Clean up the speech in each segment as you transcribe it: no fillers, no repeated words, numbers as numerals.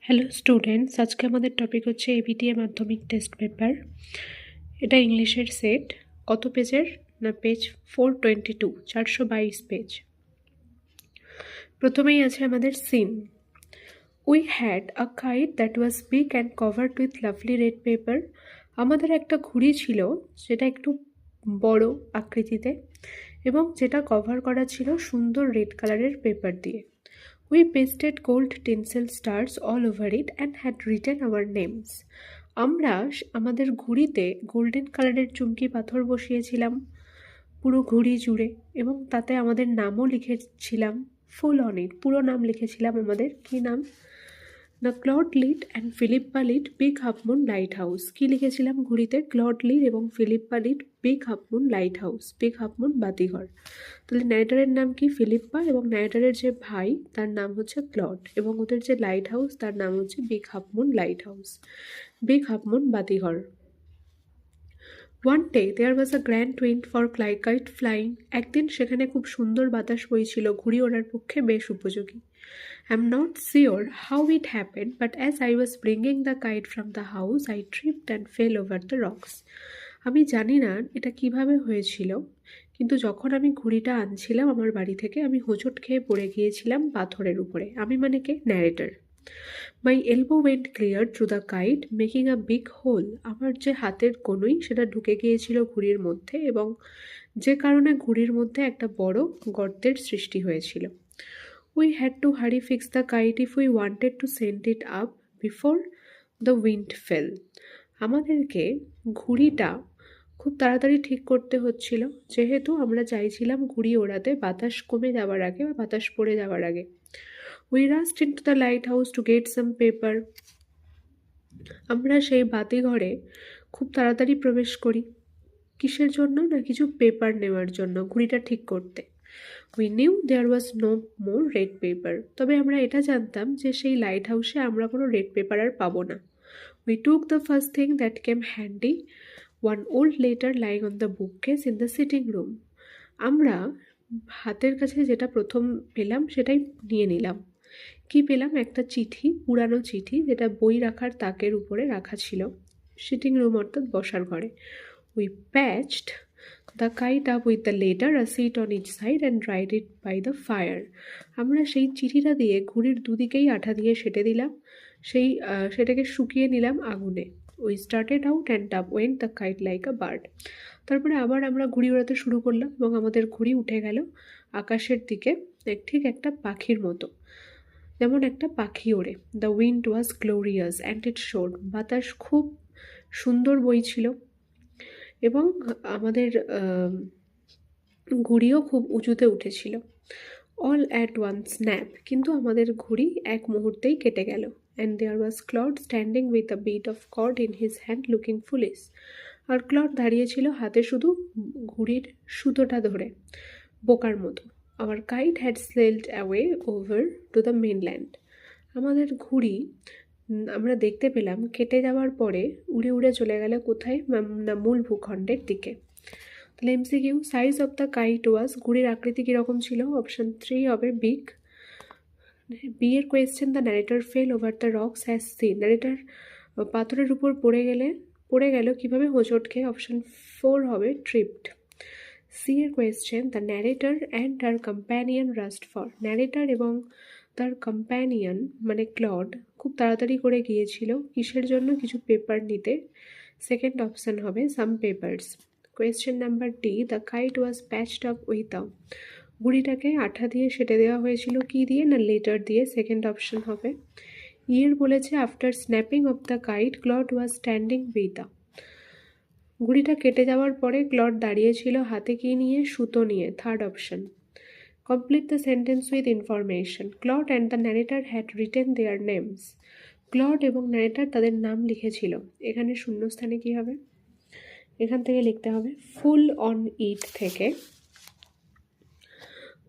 Hello students, আজকে আমাদের topic হচ্ছে এবিটিএ মাধ্যমিক টেস্ট পেপার। এটা ইংলিশের সেট। কত পেজের? না, পেজ 422, 422 পেজ। প্রথমেই আছে আমাদের scene. We had a kite that was big and covered with lovely red paper. আমাদের একটা ঘুড়ি ছিল যেটা একটু বড় আকৃতিতে এবং যেটা কভার করা ছিল সুন্দর রেড কালারের পেপার দিয়ে। We pasted gold tinsel stars all over it and had written our names. আমরা আমাদের ঘুড়িতে গোল্ডেন কালারের চুমকি পাথর বসিয়েছিলাম পুরো ঘুড়ি জুড়ে, এবং তাতে আমাদের নামও লিখেছিলাম। ফুল অন ইট, পুরো নাম লিখেছিলাম আমাদের। কি নাম? না, Claude Lead and Philippa Lead Big Half Moon Lighthouse. কী লিখেছিলাম ঘুড়িতে? ক্লড লিড এবং Philippa Lead Big Half Moon Lighthouse, Big Half Moon বাতিঘর। তাহলে ন্যারেটারের নাম কি? ফিলিপ্পা, এবং ন্যারেটারের যে ভাই তার নাম হচ্ছে ক্লড, এবং ওদের যে লাইট হাউস তার নাম হচ্ছে Big Half Moon Lighthouse, Big Half Moon বাতিঘর। One day there was a grand wind for kite flying. একদিন সেখানে খুব সুন্দর বাতাস বইছিল, ঘুড়ি ওড়ার পক্ষে বেশ উপযোগী। I am not sure how it happened, but as I was bringing the kite from the house, I tripped and fell over the rocks. আমি জানি না এটা কিভাবে হয়েছিল, কিন্তু যখন আমি ঘুড়িটা আনছিলাম আমার বাড়ি থেকে, আমি হোঁচট খেয়ে পড়ে গিয়েছিলাম পাথরের উপরে। আমি মানে কে? Narrator. My elbow went clear through the kite making a big hole. আমার যে হাতের কনুই সেটা ঢুকে গিয়েছিল ঘুড়ির মধ্যে, এবং যে কারণে ঘুড়ির মধ্যে একটা বড় গর্তের সৃষ্টি হয়েছিল। We had to hurry fix the kite if we wanted to send it up before the wind fell. আমাদেরকে ঘুড়িটা খুব তাড়াতাড়ি ঠিক করতে হচ্ছিল, যেহেতু আমরা চাইছিলাম ঘুড়ি ওড়াতে বাতাস কমে যাওয়ার আগে বা বাতাস পড়ে যাওয়ার আগে। We rushed into the lighthouse to get some paper. আমরা সেই বাতিঘরে খুব তাড়াতাড়ি প্রবেশ করি। কিসের জন্য? না, কিছু পেপার নেওয়ার জন্য, ঘুড়িটা ঠিক করতে। We knew there was no more red paper. তবে আমরা এটা জানতাম যে সেই লাইট হাউসে আমরা কোনো রেড পেপার আর পাবো না। We took the first thing that came handy, one old letter lying on the bookcase in the sitting room. আমরা হাতের কাছে যেটা প্রথম পেলাম সেটাই নিয়ে নিলাম। কি পেলাম? একটা চিঠি, পুরানো চিঠি, যেটা বই রাখার তাকের উপরে রাখা ছিল, সিটিং রুম অর্থাৎ বসার ঘরে। We patched the kite up with the letter, a seat on each side, and dried it by the fire. আমরা সেই চিঠিটা দিয়ে ঘুড়ির দুদিকেই আঠা দিয়ে সেটে দিলাম, সেটাকে শুকিয়ে নিলাম আগুনে। We started out and up went the kite like a bird. তারপরে আবার আমরা ঘুড়ি ওড়াতে শুরু করলাম, এবং আমাদের ঘুড়ি উঠে গেল আকাশের দিকে, ঠিক একটা পাখির মতো, যেমন একটা পাখি ওড়ে। The wind was glorious and it showed. বাতাস খুব সুন্দর বইছিল, এবং আমাদের ঘুড়িও খুব উঁচুতে উঠেছিল। অল অ্যাট ওয়ান স্ন্যাপ, কিন্তু আমাদের ঘুড়ি এক মুহূর্তেই কেটে গেল। And there was Claude standing with a bit of cord in his hand looking foolish. আর ক্লড দাঁড়িয়েছিল হাতে শুধু ঘুড়ির সুতোটা ধরে, বোকার মতো। Our kite had sailed away over to the mainland. আমাদের ঘুড়ি আমরা দেখতে পেলাম কেটে যাওয়ার পরে উড়ে উড়ে চলে গেল কোথায়? না, মূল ভূখণ্ডের দিকে। তাহলে MCQ, size of the kite was, ঘুড়ির আকৃতি কীরকম ছিল? অপশান 3 হবে বিগ। বি এর question, the narrator fell over the rocks as seen. Narrator পাথরের উপর পড়ে গেল কিভাবে? হোঁচট খেয়ে। অপশান 4 হবে ট্রিপড। সি এর কোয়েশ্চেন, দ্য ন্যারেটর অ্যান্ড তার কম্প্যানিয়ন রাস্ট ফর। ন্যারেটর এবং তার কম্প্যানিয়ন মানে ক্লড খুব তাড়াতাড়ি করে গিয়েছিল কিসের জন্য? কিছু পেপার নিতে। সেকেন্ড অপশান হবে some papers. Question number D, the kite was patched up with a. ঘুড়িটাকে আঠা দিয়ে সেটে দেওয়া হয়েছিল কি দিয়ে? না, লেটার দিয়ে। সেকেন্ড অপশান হবে। ইয়ের বলেছে after snapping off the kite Claude was standing with a. ঘুড়িটা কেটে যাওয়ার পরে ক্লড দাঁড়িয়েছিল হাতে কি নিয়ে? সুতো নিয়ে। Third option. Complete the sentence with information. Claude and the narrator had written their names. Claude এবং ন্যারেটার তাদের নাম লিখেছিল। এখানে শূন্যস্থানে কি হবে? এখান থেকে লিখতে হবে ফুল অন ইট থেকে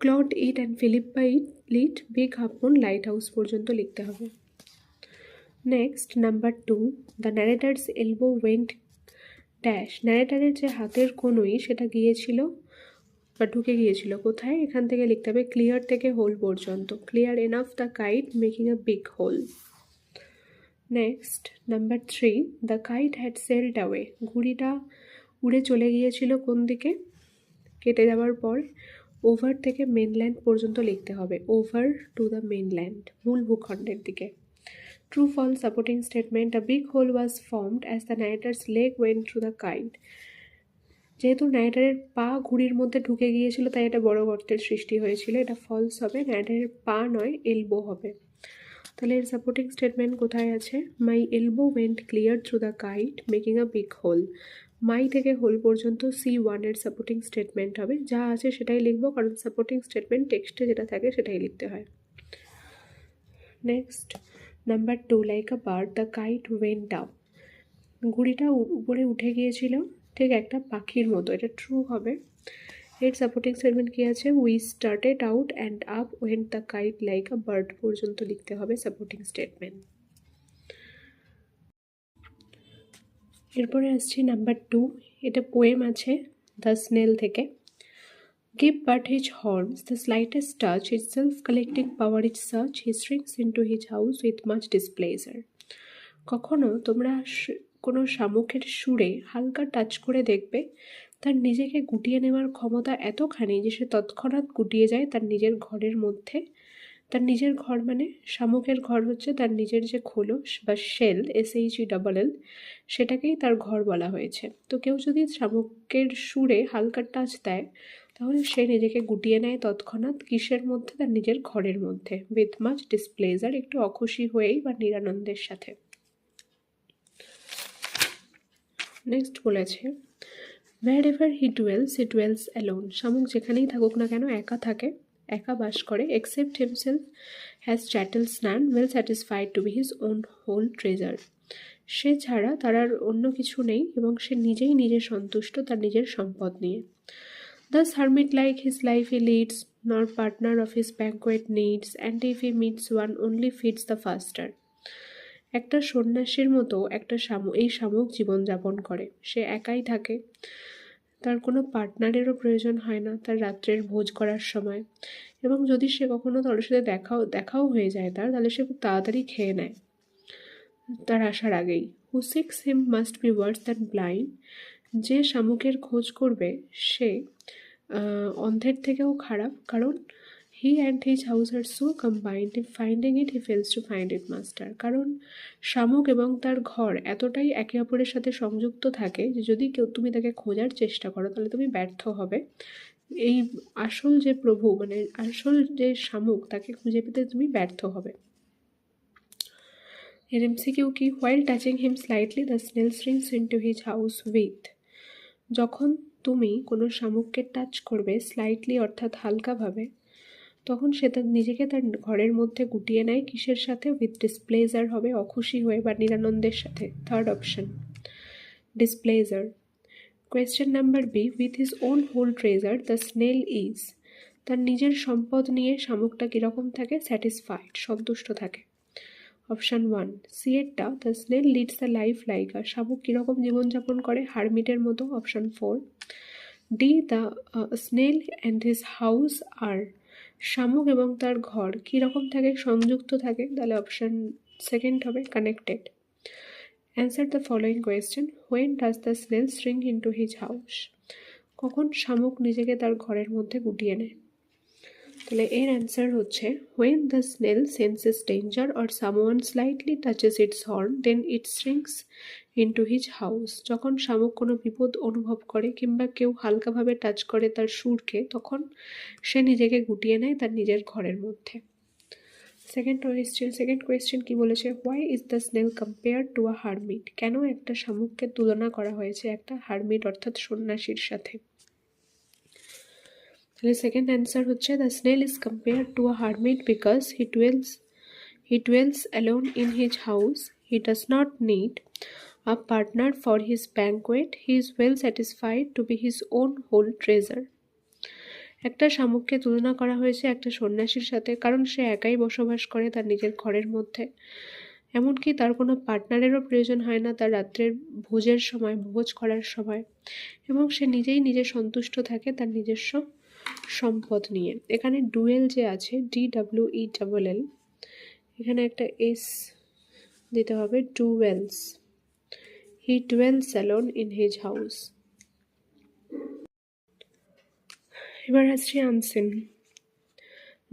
Claude it and Philippa it lit Big Half Moon Lighthouse পর্যন্ত লিখতে হবে। Next number 2, the narrator's elbow went dash. ন্যারেটারের যে হাতের কনুই সেটা গিয়েছিল বা ঢুকে গিয়েছিল কোথায়? এখান থেকে লিখতে হবে ক্লিয়ার থেকে হোল পর্যন্ত। Clear enough the kite making a big hole. Next number 3, the kite had sailed away. ঘুড়িটা উড়ে চলে গিয়েছিল কোন দিকে? কেটে যাওয়ার পর ওভার থেকে মেনল্যান্ড পর্যন্ত লিখতে হবে, ওভার টু দ্য মেনল্যান্ড, মূল ভূখণ্ডের দিকে। True false supporting statement, a big hole was formed as the narrator's leg went through the kite. যেহেতু নাইটারের পা ঘুড়ির মধ্যে ঢুকে গিয়েছিল তাই এটা বড় গর্তের সৃষ্টি হয়েছিল, এটা ফলস হবে, নাইটারের পা নয় এলবো হবে। তাহলে এর সাপোর্টিং স্টেটমেন্ট কোথায় আছে? My elbow went clear through the kite making a big hole. My থেকে হোল পর্যন্ত C1 এর সাপোর্টিং স্টেটমেন্ট হবে, যা আছে সেটাই লিখবো, কারণ সাপোর্টিং স্টেটমেন্ট টেক্সটে যেটা থাকে সেটাই লিখতে হয়। Next number 2, like a bird the kite went up. ঘুড়িটা উপরে উঠে গিয়েছিল ঠিক একটা পাখির মতো, এটা ট্রু হবে। এর সাপোর্টিং স্টেটমেন্ট কী আছে? We started out and up went the kite like a bird পর্যন্ত লিখতে হবে সাপোর্টিং স্টেটমেন্ট। এরপরে আসছি নাম্বার 2, এটা পোয়েম আছে দ্য স্নেল থেকে। Give but his horns the slightest touch, his self-collecting power is such, he shrinks into his house with much displeasure. কখনো তোমরা কোনো শামুকের সুরে হালকা টাচ করে দেখবে, তার নিজেকে গুটিয়ে নেওয়ার ক্ষমতা এতখানি যে সে তৎক্ষণাৎ গুটিয়ে যায় তার নিজের ঘরের মধ্যে। তার নিজের ঘর মানে শামুকের ঘর হচ্ছে তার নিজের যে খোলস বা শেল, SHELL, সেটাকেই তার ঘর বলা হয়েছে। তো কেউ যদি শামুকের সুরে হালকা টাচ দেয় তাহলে সে নিজেকে গুটিয়ে নেয় তৎক্ষণাৎ কিসের মধ্যে? তার নিজের ঘরের মধ্যে, উইথ মাচ ডিসপ্লেজার, একটু অখুশি হয়েই বা নিরানন্দের সাথে। নেক্সট বলেছে where ever he dwells alone. শামুক যেখানেই থাকুক না কেন একা থাকে, একা বাস করে। except himself has chattels none, well satisfied to be his own whole treasure. সে ছাড়া তার আর অন্য কিছু নেই এবং সে নিজেই নিজে সন্তুষ্ট তার নিজের সম্পদ নিয়ে। Thus hermit like his life he leads, nor partner of his banquet needs, and if he meets one only feeds the faster. একটা সন্ন্যাসীর মতো একটা এই শামুক জীবনযাপন করে, সে একাই থাকে, তার কোনো পার্টনারেরও প্রয়োজন হয় না তার রাত্রের ভোজ করার সময়, এবং যদি সে কখনো তার সাথে দেখাও হয়ে যায় তাহলে সে খুব তাড়াতাড়ি খেয়ে নেয় তার আসার আগেই। Who seeks him must be worse than blind. যে শামুকের খোঁজ করবে সে অন্ধের থেকেও খারাপ, কারণ he and his house are so combined, if finding it he fails to find it master. কারণ শামুক এবং তার ঘর এতটাই একে অপরের সাথে সংযুক্ত থাকে যে যদি তুমি তাকে খোঁজার চেষ্টা করো তাহলে তুমি ব্যর্থ হবে। এই আসল যে প্রভু মানে আসল যে শামুক তাকে খুঁজে পেতে তুমি ব্যর্থ হবে। এর MCQ কি? while touching him slightly the snail shrinks into his house with। যখন তুমি কোনো শামুককে টাচ করবে স্লাইটলি অর্থাৎ হালকাভাবে, তখন সে তার নিজেকে তার ঘরের মধ্যে গুটিয়ে নেয় কিসের সাথে? উইথ ডিসপ্লেজার হবে, অখুশি হয়ে বা নিরানন্দের সাথে। Third option displeasure. Question number B, with his own whole treasure the snail is. তার নিজের সম্পদ নিয়ে শামুকটা কীরকম থাকে? স্যাটিসফাইড, সন্তুষ্ট থাকে। অপশান 1 সি এরটা, the snail leads the life like a. শামুক কীরকম জীবনযাপন করে? হারমিটের মতো। Option 4 D, the snail and his house are. শামুক এবং তার ঘর কীরকম থাকে? সংযুক্ত থাকে, তাহলে অপশান সেকেন্ড হবে, connected. Answer the following question, when does the snail shrink into his house. কখন শামুক নিজেকে তার ঘরের মধ্যে গুটিয়ে নেয়? তাহলে এর অ্যান্সার হচ্ছে when the snail senses danger or someone slightly touches its horn then it shrinks into his house। যখন শামুক কোনো বিপদ অনুভব করে কিংবা কেউ হালকাভাবে টাচ করে তার সুরকে, তখন সে নিজেকে গুটিয়ে নেয় তার নিজের ঘরের মধ্যে। সেকেন্ড কোয়েশ্চেন কি বলেছে? Why is the snail compare to a hermit. কেন একটা শামুককে তুলনা করা হয়েছে একটা হারমিট অর্থাৎ সন্ন্যাসীর সাথে? তাহলে সেকেন্ড অ্যান্সার হচ্ছে the snail is compare to a hermit because he dwells alone in his house, he does not need a partner for his banquet, he is well satisfied to be his own whole treasure. একটা শামুককে তুলনা করা হয়েছে একটা সন্ন্যাসীর সাথে, কারণ সে একাই বসবাস করে তার নিজের ঘরের মধ্যে, এমনকি তার কোনো পার্টনারেরও প্রয়োজন হয় না তার রাত্রের ভোজ করার সময়, এবং সে নিজেই নিজে সন্তুষ্ট থাকে তার নিজস্ব সম্পদ নিয়ে। এখানে ডুয়েল যে আছে DWELL, এখানে একটা S দিতে হবে dwells. He dwells alone in his house. এবার আসছি unseen.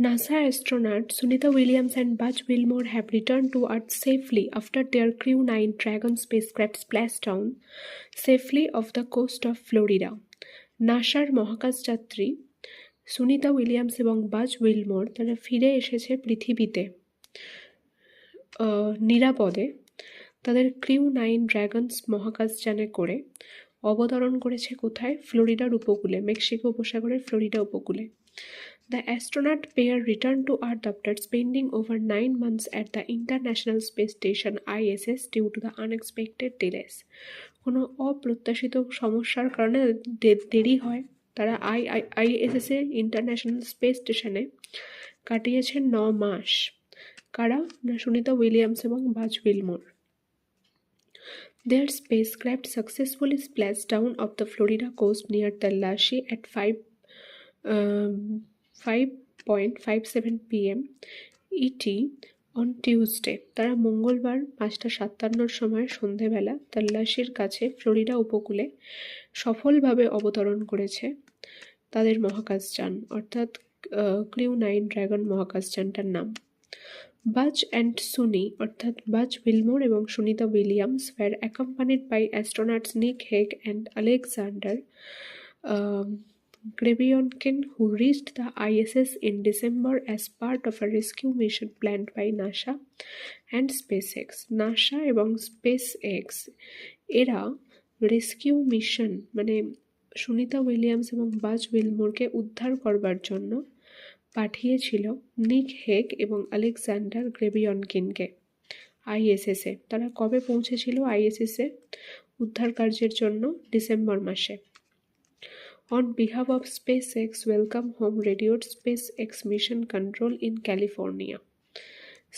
NASA astronauts Sunita Williams and Buzz Wilmore have returned to Earth safely after their Crew 9 Dragon spacecraft splashed down safely off the coast of Florida. নাসার মহাকাশযাত্রী Sunita Williams এবং বাজ Wilmore তারা ফিরে এসেছে পৃথিবীতে নিরাপদে তাদের ক্রিউ 9 ড্রাগনস মহাকাশযানে করে অবতরণ করেছে কোথায়? ফ্লোরিডার উপকূলে, মেক্সিকো উপসাগরের ফ্লোরিডা উপকূলে. The astronaut pair returned to Earth after spending over 9 months at the International Space Station ISS due to the unexpected delays. কোনো অপ্রত্যাশিত সমস্যার কারণে দেরি হয়. তারা ISS ইন্টারন্যাশনাল স্পেস স্টেশনে কাটিয়েছেন 9 মাস. কারা? না সুনিতা উইলিয়ামস এবং বাজ Wilmore. Their spacecraft successfully splashed down off the Florida coast near Tallahassee at 5:57 p.m. ET on Tuesday. তারা মঙ্গলবার 5:57 সময় সন্ধেবেলা তাল্লাশির কাছে ফ্লোরিডা উপকূলে সফলভাবে অবতরণ করেছে তাদের মহাকাশযান, অর্থাৎ ক্রিউ 9 ড্রাগন মহাকাশযানটার নাম. বাজ অ্যান্ড সুনি অর্থাৎ বাজ উইলমোর এবং Sunita Williams were accompanied by astronauts Nick Hague and Alexander Grebionkin, who reached the ISS in December as part of a rescue mission planned by NASA and SpaceX. NASA এবং SpaceX এরা rescue mission মানে Sunita Williams এবং বাজ উইলমোরকে উদ্ধার করবার জন্য পাঠিয়েছিল Nick Hague এবং আলেকজান্ডার গ্রেবিয়নকিনকে আইএসএসে. তারা কবে পৌঁছেছিল আইএসএসে উদ্ধার কার্যের জন্য? ডিসেম্বর মাসে. On behalf of SpaceX, welcome home radioed SpaceX Mission Control in California.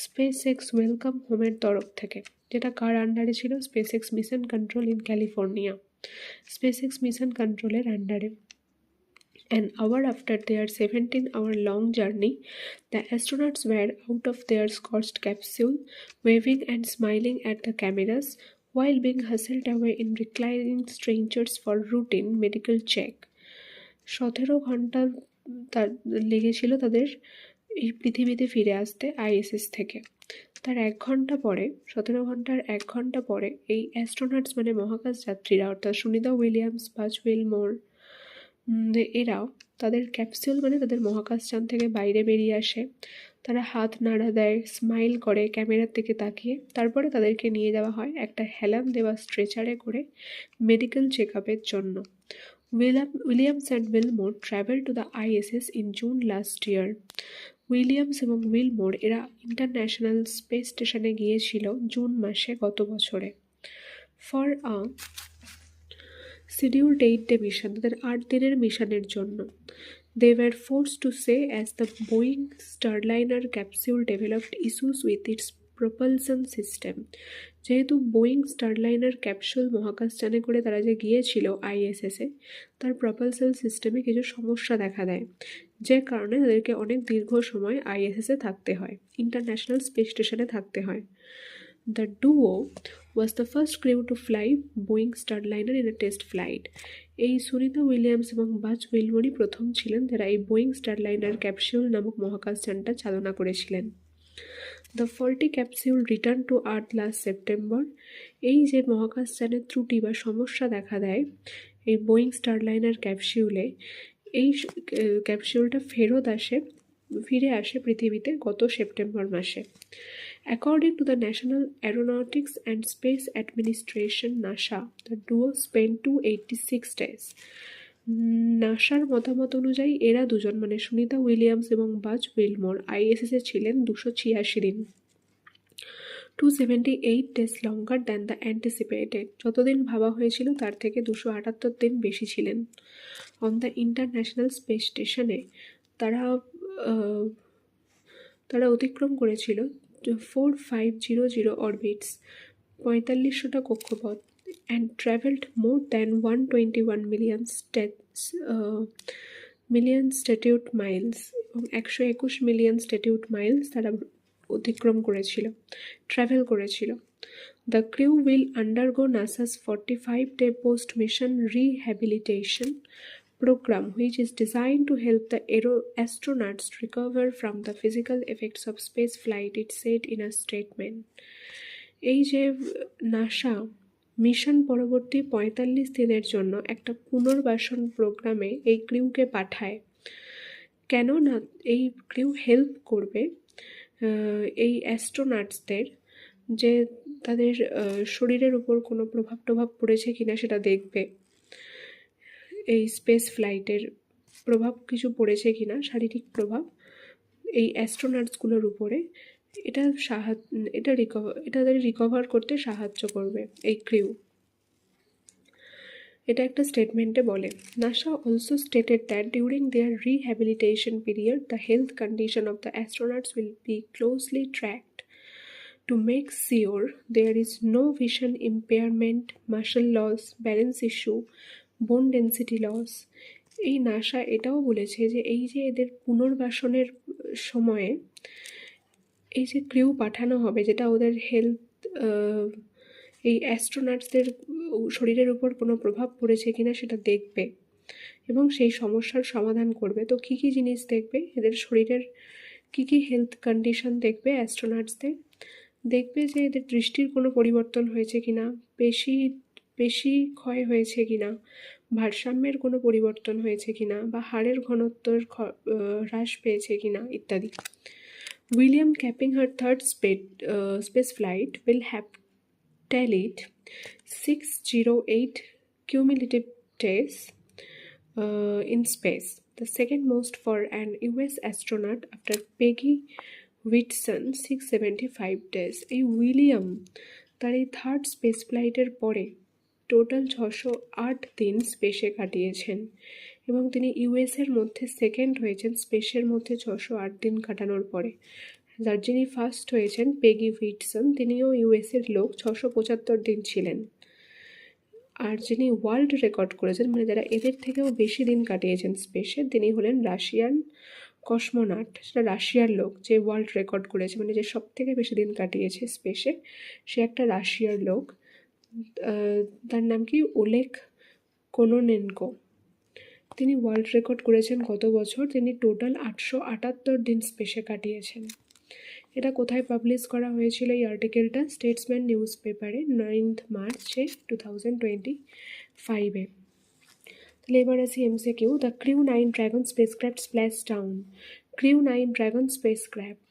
SpaceX Welcome Home-এর তরফ থেকে, যেটা কার আন্ডারে ছিল? SpaceX Mission Control in California. SpaceX Mission Control-এর আন্ডারে. An hour after their 17-hour-long journey, the astronauts were out of their scorched capsule, waving and smiling at the cameras while being hustled away in reclining stretchers for routine medical check. 17 ঘন্টা লেগেছিল তাদের এই পৃথিবীতে ফিরে আসতে ISS থেকে. তার 1 ঘন্টা পরে, 17 ঘন্টার 1 ঘন্টা পরে এই অ্যাস্ট্রোনটস মানে মহাকাশ যাত্রীরা অর্থাৎ সুনিতা উইলিয়ামস, বাজ উইলমোর এরাও তাদের ক্যাপসুল মানে তাদের মহাকাশযান থেকে বাইরে বেরিয়ে আসে. তারা হাত নাড়া দেয়, স্মাইল করে ক্যামেরার দিকে তাকিয়ে. তারপরে তাদেরকে নিয়ে যাওয়া হয় একটা হেলান দেওয়া স্ট্রেচারে করে মেডিকেল চেক আপের জন্য. Williams and Wilmore travel to the ISS in June last year. Williams এবং উইলমোর এরা ইন্টারন্যাশনাল স্পেস স্টেশনে গিয়েছিল জুন মাসে গত বছরে. For a scheduled 8-day mission, তাদের 8 দিনের মিশনের জন্য. They were forced to stay as the Boeing Starliner capsule developed issues with its propulsion system. যেহেতু বোয়িং স্টারলাইনার ক্যাপসুল মহাকাশযানে করে তারা যে গিয়েছিল আইএসএসে, তার প্রপালশন সিস্টেমে কিছু সমস্যা দেখা দেয়, যে কারণে তাদেরকে অনেক দীর্ঘ সময় আইএসএসে থাকতে হয়, ইন্টারন্যাশনাল স্পেস স্টেশনে থাকতে হয়. The duo was the first crew to fly Boeing Starliner in a test flight. এই সুনিতা উইলিয়ামস এবং বাজ উইলমোরই প্রথম ছিলেন যারা এই বোয়িং স্টারলাইনার ক্যাপসিউল নামক মহাকাশযানটা চালনা করেছিলেন. The faulty capsule return to earth last September. এই যে মহাকাশযানের ত্রুটি বা সমস্যা দেখা দেয় এই বোয়িং স্টারলাইনার ক্যাপসিউলে, এই ক্যাপসিউলটা ফিরে আসে পৃথিবীতে গত সেপ্টেম্বর মাসে. According to the National Aeronautics and Space Administration (NASA), the duo spent 286 days. নাসার মতামত অনুযায়ী এরা দুজন মানে সুনিতা উইলিয়ামস এবং বাজ উইলমোর আইএসএসে ছিলেন 286 দিন. 278 days longer than the anticipated. যতদিন ভাবা হয়েছিল তার থেকে 278 দিন বেশি ছিলেন. On the International Space Station-এ তারা অতিক্রম করেছিল 4500 orbits, 4500টা কক্ষপথ, and traveled more than 121 million statute miles এবং 121 মিলিয়ন স্ট্যাটিউট মাইলস তারা অতিক্রম করেছিল, ট্রাভেল করেছিল. The crew will undergo NASA's 45-day post-mission rehabilitation program, which is designed to help the astronauts recover from the physical effects of space flight, it said in a statement. এই যে NASA mission পরবর্তী 45 দিনের জন্য একটা পুনর্বাসন প্রোগ্রামে এই ক্রিউকে পাঠায়। কেন না এই ক্রিউ হেল্প করবে এই অ্যাস্ট্রোনাটসদের, যে তাদের শরীরের উপর কোনো প্রভাব পড়েছে কিনা সেটা দেখবে, এই স্পেস ফ্লাইটের প্রভাব কিছু পড়েছে কিনা, শারীরিক প্রভাব এই অ্যাস্ট্রোনাটসগুলোর উপরে, তাদের রিকভার করতে সাহায্য করবে এই ক্রিউ। এটা একটা স্টেটমেন্টে বলে। NASA also stated that during their rehabilitation period the health condition of the astronauts will be closely tracked to make sure there is no vision impairment, muscle loss, balance issue, bone density loss. এই NASA এটাও বলেছে যে এই যে এদের পুনর্বাসনের সময়ে এই যে ক্রিউ পাঠানো হবে, যেটা ওদের হেলথ, এই অ্যাস্ট্রোনাটসদের শরীরের উপর কোনো প্রভাব পড়েছে কিনা সেটা দেখবে এবং সেই সমস্যার সমাধান করবে। তো কী কী জিনিস দেখবে, এদের শরীরের কী কী হেলথ কন্ডিশন দেখবে অ্যাস্ট্রোনাটসদের? দেখবে যে এদের দৃষ্টির কোনো পরিবর্তন হয়েছে কিনা, পেশি ক্ষয় হয়েছে কিনা, ভারসাম্যের কোনো পরিবর্তন হয়েছে কিনা, বা হাড়ের ঘনত্বর হ্রাস পেয়েছে কিনা ইত্যাদি। William capping her third space flight will have tallied 608 cumulative days in space, the second most for an US astronaut after Peggy Whitson 675 days. এই উইলিয়াম তার এই থার্ড স্পেস ফ্লাইটের পরে টোটাল 608 দিন স্পেসে কাটিয়েছেন এবং তিনি ইউএসের মধ্যে সেকেন্ড হয়েছেন স্পেসের মধ্যে 608 দিন কাটানোর পরে। যার যিনি ফার্স্ট হয়েছেন পেগি হুইটসন, তিনিও ইউএসের লোক, 675 দিন ছিলেন। আর যিনি ওয়ার্ল্ড রেকর্ড করেছেন, মানে যারা এদের থেকেও বেশি দিন কাটিয়েছেন স্পেসে, তিনি হলেন রাশিয়ান কসমোনাট, সেটা রাশিয়ার লোক যে ওয়ার্ল্ড রেকর্ড করেছে, মানে যে সব থেকে বেশি দিন কাটিয়েছে স্পেসে, সে একটা রাশিয়ার লোক। তার নাম কি ওলেগ কোনোনেনকো। তিনি ওয়ার্ল্ড রেকর্ড করেছেন গত বছর, তিনি টোটাল 878 দিন স্পেসে কাটিয়েছেন। এটা কোথায় পাবলিশ করা হয়েছিল এই আর্টিকেলটা? স্টেটসম্যান নিউজ পেপারে 9 মার্চে 2025-এ। তাহলে এবার আসি MCQ। The crew 9 Dragon spacecraft splash down. Crew 9 Dragon spacecraft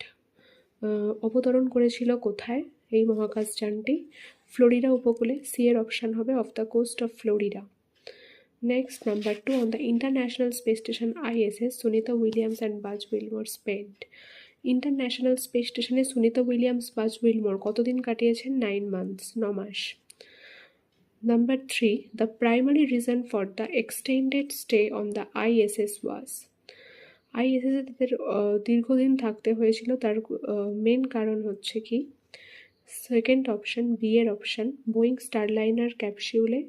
অবতরণ করেছিল কোথায় এই মহাকাশযানটি? ফ্লোরিডা উপকূলে। সি এর অপশান হবে off the coast of Florida. Next, number 2, on the International Space Station ISS, Sunita Williams and Buzz Wilmore spent. International space স্টেশনে Sunita Williams, বাজ উইলমোর কতদিন কাটিয়েছেন? 9 months, 9 মাস। Number 3, the primary reason for the extended stay on the ISS was. ISS-এ তাদের দীর্ঘদিন থাকতে হয়েছিল, তার মেন কারণ হচ্ছে কি? সেকেন্ড অপশান, বি এর অপশান, বোয়িং স্টারলাইনার ক্যাপসিউলে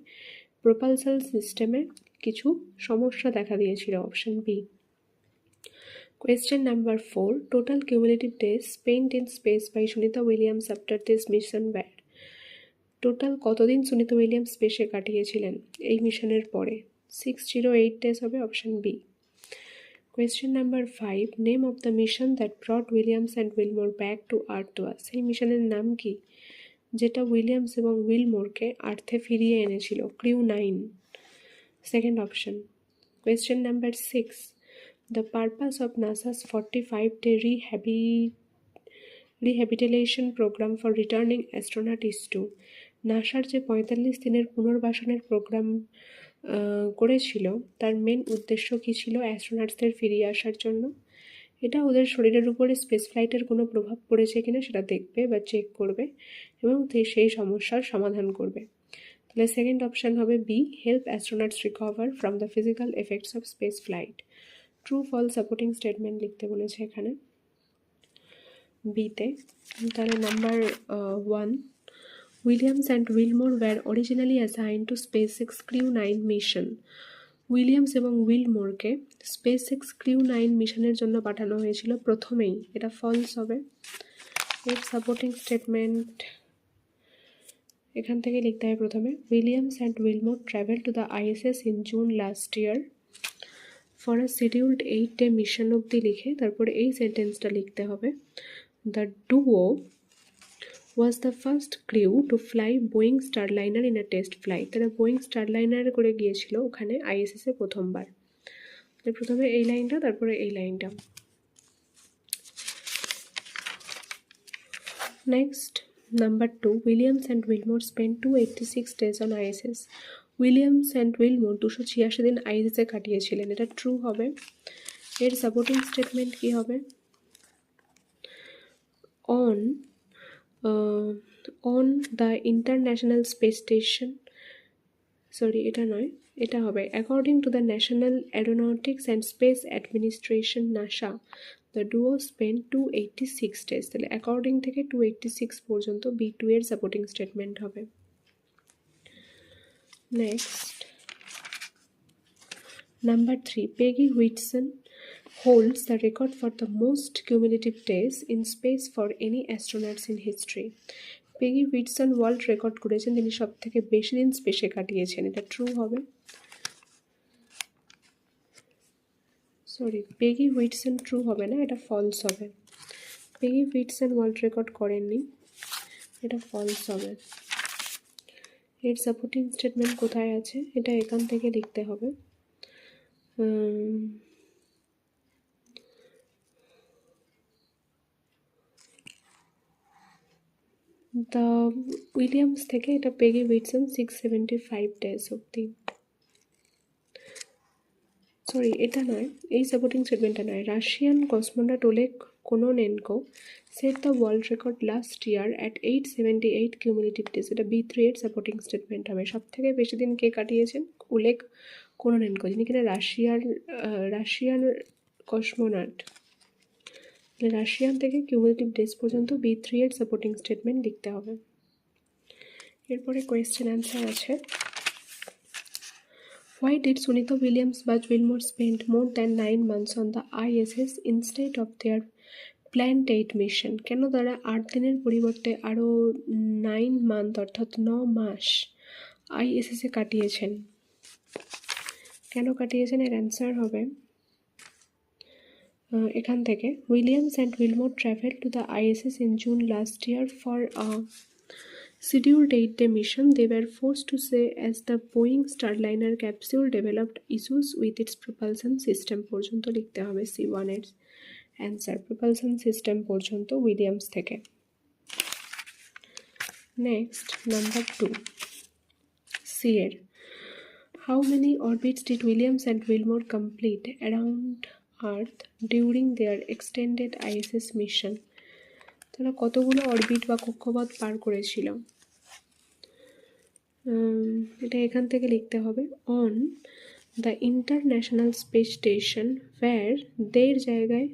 প্রোপালসাল সিস্টেমে কিছু সমস্যা দেখা দিয়েছিল, option B. Question number 4, total cumulative days spent in space by Sunita Williams after this mission were. Total কতদিন সুনিতা উইলিয়ামস স্পেসে কাটিয়েছিলেন এই মিশনের পরে? 608 days হবে, option B. Question number 5, name of the mission that brought Williams and Wilmore back to Earth was. এই মিশনের নাম কি যেটা উইলিয়ামস এবং উইলমোরকে আর্থে ফিরিয়ে এনেছিল? Crew 9, second option. Question number 6, the purpose of NASA's 45-day rehabilitation program for returning astronaut is to. নাসার যে 45 দিনের পুনর্বাসনের প্রোগ্রাম করেছিল, তার মেন উদ্দেশ্য কী ছিল? অ্যাস্ট্রোনাটসদের ফিরিয়ে আসার জন্য। এটা ওদের শরীরের উপরে স্পেস ফ্লাইটের কোনো প্রভাব পড়েছে কিনা সেটা দেখবে বা চেক করবে এবং সেই সমস্যার সমাধান করবে। তাহলে সেকেন্ড অপশান হবে B, help astronauts recover from the physical effects of space flight. True false supporting statement লিখতে বলেছে এখানে বিতে। তাহলে number 1, Williams and Wilmore were originally assigned to SpaceX Crew 9 মিশন। উইলিয়ামস এবং উইলমোরকে SpaceX Crew 9 মিশনের জন্য পাঠানো হয়েছিল প্রথমেই, এটা ফলস হবে। এর সাপোর্টিং স্টেটমেন্ট এখান থেকে লিখতে হবে প্রথমে Williams and Wilmore travel to the ISS in June last year for a scheduled 8-day mission অবধি লিখে তারপরে এই সেন্টেন্সটা লিখতে হবে। The duo was the first crew to fly Boeing Starliner in a test flight. তারা বোয়িং স্টারলাইনার করে গিয়েছিল ওখানে আইএসএস এ প্রথমবার। প্রথমে এই লাইনটা তারপরে এই লাইনটা। Next number 2, Williams and Wilmore spend 286 days on ISS. Williams and Wilmore 286 দিন আইএসএস এ কাটিয়েছিলেন, এটা ট্রু হবে। এর সাপোর্টিং স্টেটমেন্ট কি হবে? on the International Space Station, এটা নয়, এটা হবে according to the National Aeronautics and Space Administration NASA the duo spent 286 days। তাহলে according থেকে 286 পর্যন্ত B2 এর সাপোর্টিং স্টেটমেন্ট হবে। Next number 3, Peggy Whitson holds the record for the most cumulative days in space for any astronauts in history. পেগি Whitson world record করেছেন, তিনি সব থেকে বেশি দিন স্পেসে কাটিয়েছেন, এটা ট্রু হবে। পেগি হুইটসন ট্রু হবে না, এটা ফলস হবে। পেগি হুইটসন ওয়ার্ল্ড রেকর্ড করেননি, এটা ফলস হবে। এর সাপোর্টিং স্টেটমেন্ট কোথায় আছে? এটা এখান থেকে লিখতে হবে। দ্য উইলিয়ামস থেকে এটা পেগি হুইটসন 675 days অবধি। এটা নয়, এই সাপোর্টিং স্টেটমেন্টটা নয়। Russian cosmonaut Oleg Kononenko set the world record last year at 878 cumulative days, এটা B3 এর সাপোর্টিং স্টেটমেন্ট হবে। সব থেকে বেশি দিন কে কাটিয়েছেন? ওলেগ কোনোনেনকো, যিনি কিনা রাশিয়ান কসমোনট। রাশিয়ান থেকে কিউমুলেটিভ ডেজ পর্যন্ত B3 এর সাপোর্টিং স্টেটমেন্ট লিখতে হবে। এরপরে কোয়েশ্চেন অ্যান্সার আছে। Why did Sunita Williams Buzz Wilmore spend more than 9 months on the ISS instead of their planned 8 mission? কেন তারা 8 দিনের পরিবর্তে আরও 9 মান্থ অর্থাৎ 9 মাস ISS এ কাটিয়েছেন? কেন কাটিয়েছেন এর অ্যান্সার হবে এখান থেকে Williams and Wilmore travel to the ISS in June last year for a scheduled 8-day mission. They were forced to say as the Boeing Starliner capsule developed issues with its propulsion system পর্যন্ত লিখতে হবে C1 এর answer. propulsion system পর্যন্ত Williams থেকে। Next number 2, C এর how many orbits did Williams and Wilmore complete around Earth during their extended ISS mission? তারা কতগুলো orbit বা কক্ষপথ পার করেছিল? এটা এখান থেকে লিখতে হবে on the International Space Station were, দের জায়গায়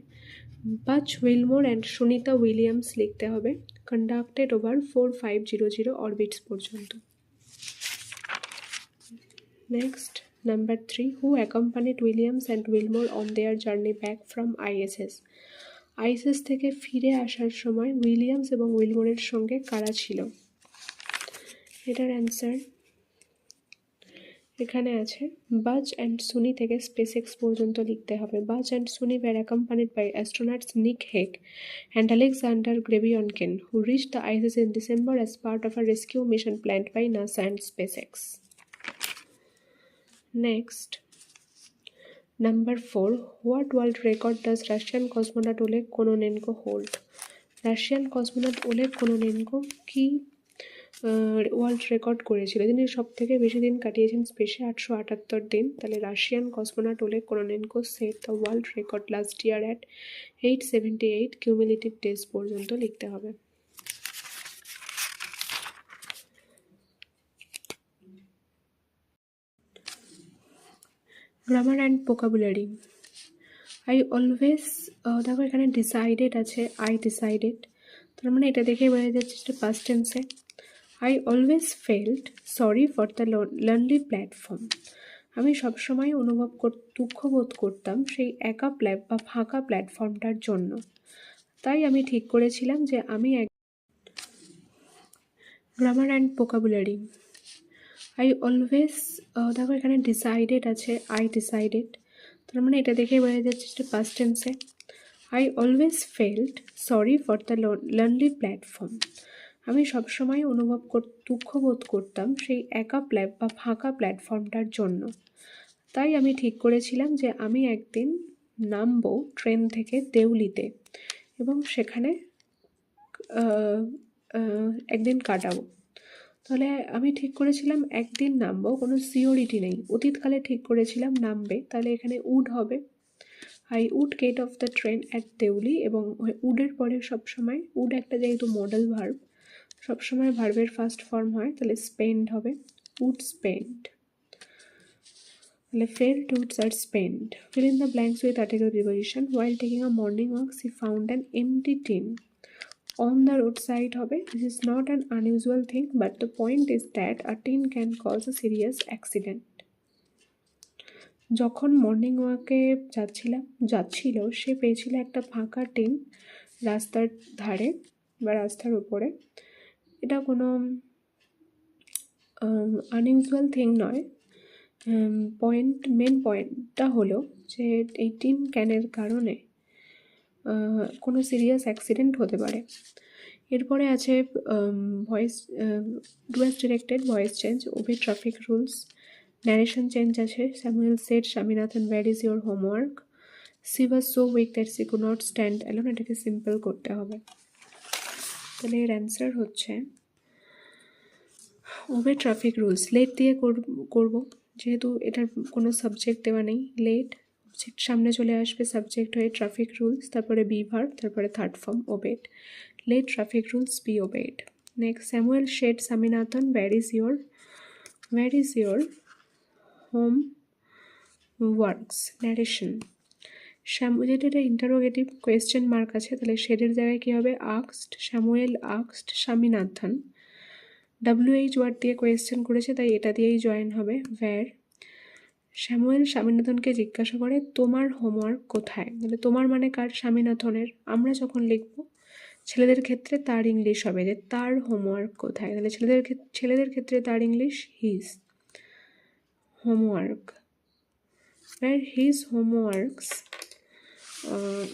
Butch Wilmore and Sunita Williams লিখতে হবে, কন্ডাক্টেড ওভার 4500 অরবিটস পর্যন্ত। Next number 3, who accompanied Williams and Wilmore on their journey back from ISS? ISS থেকে ফিরে আসার সময় উইলিয়ামস এবং উইলমোরের সঙ্গে কারা ছিল? এটার অ্যান্সার এখানে আছে বাজ অ্যান্ড সুনি থেকে স্পেস এক্স পর্যন্ত লিখতে হবে। Butch and Suni were accompanied by astronauts Nick Hague and Alexander গ্রেভিয়নকেন who reached the ISS in December as part of a rescue mission planned by NASA and SpaceX. Next, number 4, what world record does Russian cosmonaut Oleg Kononenko hold? Russian cosmonaut Oleg Kononenko কি world record করেছিল? তিনি সব থেকে বেশি দিন কাটিয়েছেন স্পেসে, 878 দিন। তাহলে Russian cosmonaut Oleg Kononenko set the world record last year at 878 cumulative days পর্যন্ত লিখতে হবে। Grammar and vocabulary. I always, দেখো এখানে ডিসাইডেড আছে, আই ডিসাইডেড, তার মানে এটা দেখে বোঝা যাচ্ছে যেটা পাস্ট টেন্সে। I always felt sorry for the lonely platform, আমি সবসময় দুঃখ বোধ করতাম সেই একা বা ফাঁকা প্ল্যাটফর্মটার জন্য, তাই আমি ঠিক করেছিলাম যে আমি grammar and vocabulary. I always, দেখো এখানে ডিসাইডেড আছে, আই ডিসাইডেড, তার মানে এটা দেখে বোঝা যাচ্ছে যেটা পাস্ট টেন্সে। I always felt sorry for the lonely platform. আমি সবসময় দুঃখ বোধ করতাম সেই একা বা ফাঁকা প্ল্যাটফর্মটার জন্য। তাই আমি ঠিক করেছিলাম যে আমি একদিন নামবো ট্রেন থেকে দেউলিতে এবং সেখানে একদিন কাটাবো। তাহলে আমি ঠিক করেছিলাম একদিন নামবো, কোনো সিওরিটি নেই, অতীতকালে ঠিক করেছিলাম নামবে, তাহলে এখানে উড হবে। I would get off the train at Deoli, এবং উডের পরে সবসময় উড একটা যেহেতু মডেল ভার্ব, সবসময় ভার্বের ফার্স্ট ফর্ম হয়, তাহলে স্পেন্ড হবে, উড স্পেন্ড। তাহলে ফেল্ট উডস আর spend. Fill in the blanks with article preposition. While taking a morning walk he found an empty tin. On the roadside হবে। This is not an unusual thing, but the point is that a tin can cause a serious accident. যখন morning ওয়াকে যাচ্ছিল সে পেয়েছিল একটা ফাঁকা tin রাস্তার ধারে বা রাস্তার উপরে। এটা কোনো আনইউজুয়াল থিং নয়। মেন পয়েন্টটা হলো যে এই টিন ক্যানের কারণে কোনো সিরিয়াস অ্যাক্সিডেন্ট হতে পারে। এরপরে আছে ভয়েস ডুয়াস directed, voice change, obey traffic rules, narration change আছে। Samuel said Swaminathan where is your homework. She was so weak that she could not stand alone. এটাকে সিম্পল করতে হবে। তাহলে এর অ্যান্সার হচ্ছে ওবে ট্রাফিক রুলস। লেট দিয়ে করব, যেহেতু এটার কোনো সাবজেক্ট দেওয়া নেই। লেট অবজেক্ট সামনে চলে আসবে, সাবজেক্ট হয়ে ট্রাফিক রুলস, তারপরে বি ভার্ব, তারপরে third form obeyed. Let traffic rules be obeyed. Next, Samuel said Swaminathan where is your home works. Narration. যেটা এটা ইন্টারোগেটিভ কোয়েশ্চেন মার্ক আছে, তাহলে শেডের জায়গায় কী হবে? আক্সড। স্যামুয়েল আক্সড স্বামীনাথন। WH ওয়ার্ড দিয়ে কোয়েশ্চেন করেছে, তাই এটা দিয়েই জয়েন হবে, ওয়্যার। স্যামুয়েল স্বামীনাথনকে জিজ্ঞাসা করে তোমার হোমওয়ার্ক কোথায়। তাহলে তোমার মানে কার? স্বামীনাথনের। আমরা যখন লিখব ছেলেদের ক্ষেত্রে তার ইংলিশ হবে যে তার হোমওয়ার্ক কোথায়। তাহলে ছেলেদের ক্ষেত্রে তার English his homework. Where his homeworks.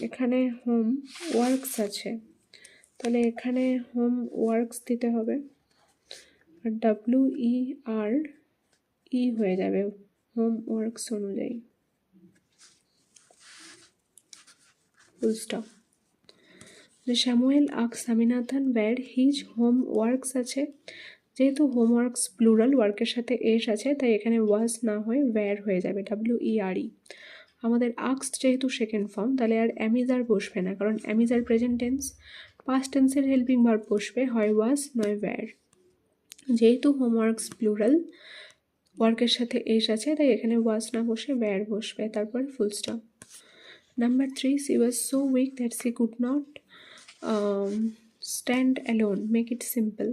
এখানে হোম ওয়ার্কস আছে, তাহলে এখানে হোম ওয়ার্কস দিতে হবে, আর WERE হয়ে যাবে হোম ওয়ার্কস অনুযায়ী, ফুল স্টপ। স্যামুয়েল আক্স Swaminathan where his home works আছে, যেহেতু হোমওয়ার্কস প্লুরাল, ওয়ার্কের সাথে এস আছে, তাই এখানে ওয়াজ না হয়ে ওয়্যার হয়ে যাবে, WERE। আমাদের আক্সড যেহেতু সেকেন্ড ফর্ম, তাহলে আর অ্যামিজার বসবে না, কারণ অ্যামিজার প্রেজেন্ট টেন্স, পাস্ট টেন্সের হেল্পিং ভার্ব বসবে, হয় ওয়াজ নয় ওয়্যার। যেহেতু হোমওয়ার্কস প্লুরাল, ওয়ার্কের সাথে এস আছে, তাই এখানে ওয়াজ না বসে ওয়্যার বসবে, তারপর full stop. Number 3, she was so weak that she could not stand alone, make it simple.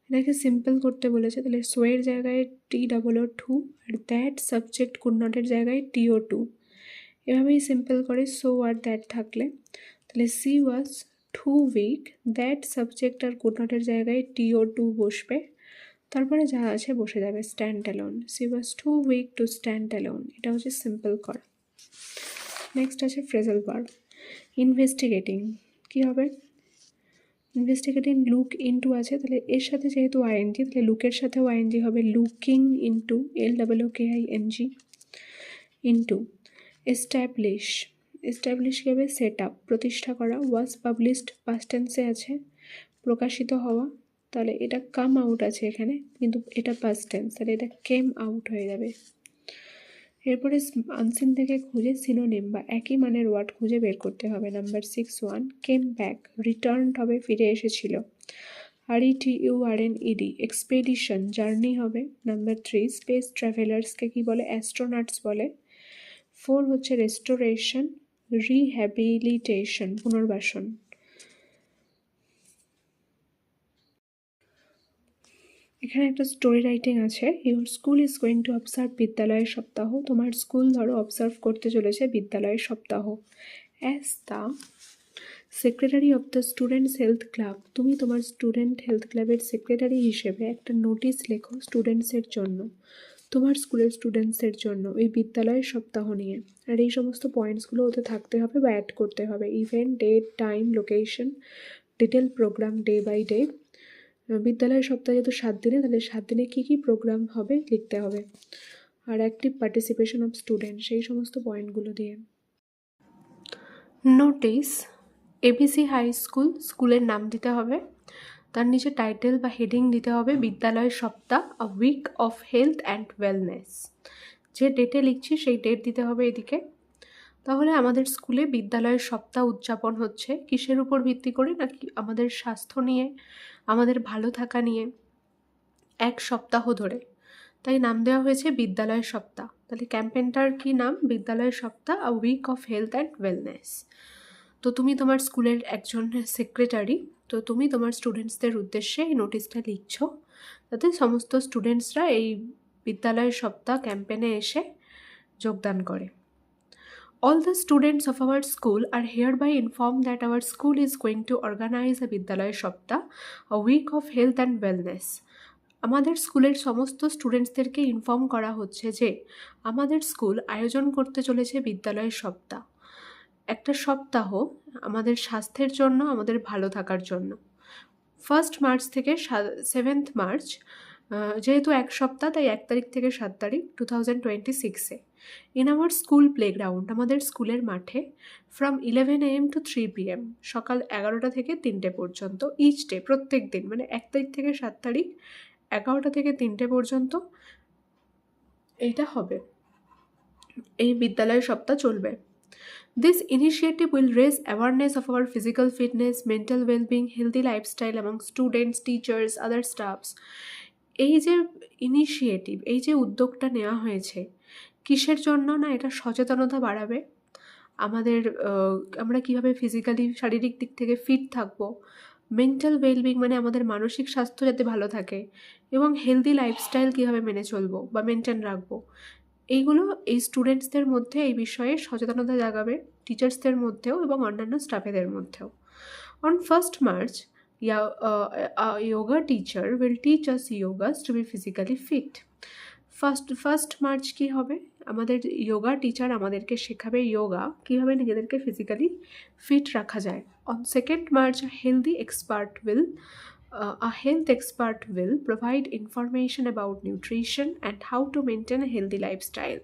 এটাকে সিম্পল করতে বলেছে, তাহলে সো এর জায়গায় TOO, আর দ্যাট সাবজেক্ট কুড নটের জায়গায় TO2। এভাবেই সিম্পল করে সো আর দ্যাট থাকলে। তাহলে she was too weak, that subject আর কুড নটের জায়গায় TO2 বসবে, তারপরে যা আছে বসে যাবে, stand alone. She was too weak to stand alone, এটা হচ্ছে সিম্পল করা। নেক্সট আছে ফ্রেজাল ভার্ব। ইনভেস্টিগেটিং কী হবে? ইনভেস্টিগেটিং লুক ইনটু আছে, তাহলে এর সাথে যেহেতু ING, তাহলে লুকের সাথেও ING হবে, looking into, LOOKING into. Establish কী হবে? সেট আপ, প্রতিষ্ঠা করা। ওয়াজ পাবলিশড পাস্ট টেন্সে আছে, প্রকাশিত হওয়া, তাহলে এটা কাম আউট আছে এখানে, কিন্তু এটা পাস্ট টেন্স, তাহলে এটা কেম আউট হয়ে যাবে। এরপরে আনসিন থেকে খুঁজে সিনোনিম বা একই মানের ওয়ার্ড খুঁজে বের করতে হবে। নাম্বার 6, কেম ব্যাক, রিটার্নড হবে, ফিরে এসেছিল, RETURNED। এক্সপেডিশন, জার্নি হবে। নাম্বার 3, স্পেস ট্রাভেলার্সকে কী বলে? অ্যাস্ট্রোনটস বলে। 4 হচ্ছে রেস্টোরেশন, রিহ্যাবিলিটেশন, পুনর্বাসন। এখানে একটা স্টোরি রাইটিং আছে, your school is going to observe বিদ্যালয়ের সপ্তাহ। তোমার স্কুল ধরো অবজার্ভ করতে চলেছে বিদ্যালয়ের সপ্তাহ। As the secretary of the students health club, তুমি তোমার স্টুডেন্ট হেলথ ক্লাবের সেক্রেটারি হিসেবে একটা নোটিশ লেখো স্টুডেন্টসের জন্য, তোমার স্কুলের স্টুডেন্টসের জন্য এই বিদ্যালয়ের সপ্তাহ নিয়ে। আর এই সমস্ত পয়েন্টসগুলো ওতে থাকতে হবে বা অ্যাড করতে হবে। Event, date, time, location, detail programme day by day. বিদ্যালয়ের সপ্তাহে যেহেতু 7 দিনে, তাহলে 7 দিনে কী কী প্রোগ্রাম হবে লিখতে হবে। আর অ্যাক্টিভ পার্টিসিপেশন অফ স্টুডেন্ট, সেই সমস্ত পয়েন্টগুলো দিয়ে। নোটিস, এবিসি হাই স্কুল, স্কুলের নাম দিতে হবে, তার নিচে টাইটেল বা হেডিং দিতে হবে বিদ্যালয় সপ্তাহ, a week of health and wellness. যে ডেটে লিখছি সেই ডেট দিতে হবে এদিকে। তাহলে আমাদের স্কুলে বিদ্যালয়ের সপ্তাহ উদযাপন হচ্ছে কিসের উপর ভিত্তি করে, নাকি আমাদের স্বাস্থ্য নিয়ে, আমাদের ভালো থাকা নিয়ে, এক সপ্তাহ ধরে। তাই নাম দেওয়া হয়েছে বিদ্যালয় সপ্তাহ। তাহলে ক্যাম্পেনটার কি নাম? বিদ্যালয় সপ্তাহ, a week of health and wellness. তো তুমি তোমার স্কুলের একজন সেক্রেটারি, তো তুমি তোমার স্টুডেন্টসদের উদ্দেশ্যে এই নোটিশটা লিখছো, যাতে সমস্ত স্টুডেন্টসরা এই বিদ্যালয় সপ্তাহ ক্যাম্পেনে এসে যোগদান করে। All the students of our school are hereby informed that our school is going to organize a Vidyalaya Saptah, a week of health and wellness. আমাদের স্কুলের সমস্ত স্টুডেন্টসদেরকে ইনফর্ম করা হচ্ছে যে আমাদের স্কুল আয়োজন করতে চলেছে বিদ্যালয় সপ্তাহ, একটা সপ্তাহ আমাদের স্বাস্থ্যের জন্য, আমাদের ভালো থাকার জন্য। 1 মার্চ থেকে 7 মার্চ, যেহেতু এক সপ্তাহ তাই 1 তারিখ থেকে 7 তারিখ 2026-এ ইন আওয়ার স্কুল প্লেগ্রাউন্ড, আমাদের স্কুলের মাঠে, ফ্রম 11 AM to 3 PM, সকাল 11টা থেকে 3টে পর্যন্ত, ইচ ডে, প্রত্যেক দিন, মানে 1 তারিখ থেকে 7 তারিখ 11টা থেকে 3টে পর্যন্ত এইটা হবে, এই বিদ্যালয় সপ্তাহ চলবে। This initiative will raise awareness of our physical fitness, mental well-being, healthy lifestyle among students, teachers, other staffs. এই যে ইনিশিয়েটিভ, এই যে উদ্যোগটা নেওয়া হয়েছে, কিসের জন্য? না, এটা সচেতনতা বাড়াবে আমাদের, আমরা কীভাবে ফিজিক্যালি, শারীরিক দিক থেকে ফিট থাকবো, মেন্টাল ওয়েলবিং মানে আমাদের মানসিক স্বাস্থ্য যাতে ভালো থাকে, এবং হেলদি লাইফস্টাইল কীভাবে মেনে চলবো বা মেনটেন রাখবো, এইগুলো এই স্টুডেন্টসদের মধ্যে এই বিষয়ে সচেতনতা জাগাবে, টিচার্সদের মধ্যেও এবং অন্যান্য স্টাফেদের মধ্যেও। On 1 March, a yoga teacher will teach us yogas to be physically fit. First March কী হবে? আমাদের যোগা টিচার আমাদেরকে শেখাবে যোগা কীভাবে নিজেদেরকে ফিজিক্যালি ফিট রাখা যায়। On 2 March, a health expert will provide information about nutrition and how to maintain a healthy lifestyle.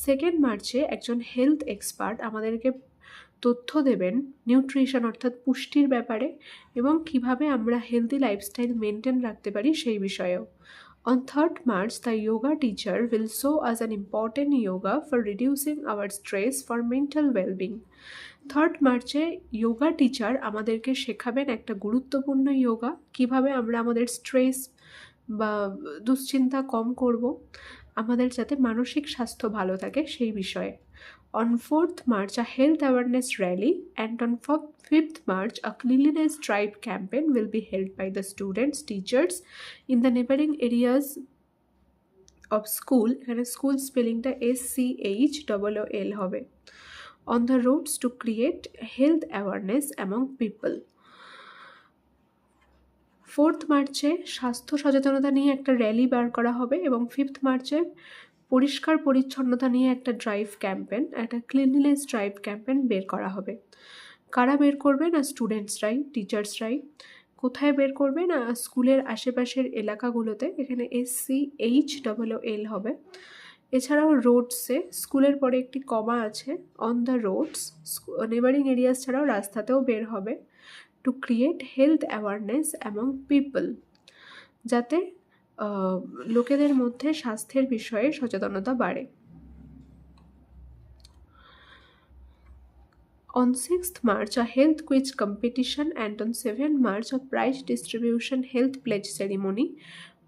2 মার্চে একজন হেলথ এক্সপার্ট আমাদেরকে তথ্য দেবেন নিউট্রিশন অর্থাৎ পুষ্টির ব্যাপারে, এবং কিভাবে আমরা হেলদি লাইফস্টাইল মেনটেন রাখতে পারি সেই বিষয়েও। On 3 March, the yoga teacher will show us an important yoga for reducing our stress for mental well-being. 3 মার্চে যোগা টিচার আমাদেরকে শেখাবেন একটা গুরুত্বপূর্ণ যোগা, কিভাবে আমরা আমাদের স্ট্রেস বা দুশ্চিন্তা কম করব, আমাদের যাতে মানসিক স্বাস্থ্য ভালো থাকে সেই বিষয়ে। On 4th March, a health awareness rally, and on 5th March, a cleanliness drive campaign will be held by the students, teachers in the neighboring areas of school. এখানে স্কুল স্পেলিংটা SCHOOL হবে। On the roads to create health awareness among people. 4th মার্চে স্বাস্থ্য সচেতনতা নিয়ে একটা rally বার করা হবে, এবং 5th মার্চে পরিষ্কার পরিচ্ছন্নতা নিয়ে একটা ড্রাইভ ক্যাম্পেন, একটা ক্লিনলিনেস ড্রাইভ ক্যাম্পেন বের করা হবে। কারা বের করবে? না, স্টুডেন্টসরাই, টিচার্সরাই। কোথায় বের করবে? না, স্কুলের আশেপাশের এলাকাগুলোতে, এখানে SCHOOL হবে। এছাড়াও রোডসে, স্কুলের পরে একটি কমা আছে, on the roads, neighbouring areas ছাড়াও রাস্তাতেও বের হবে, to create health awareness among people, যাতে লোকেদের মধ্যে স্বাস্থ্যের বিষয়ে সচেতনতা বাড়ে। On 6th March, a health quiz competition, and on 7th March, a prize distribution health pledge ceremony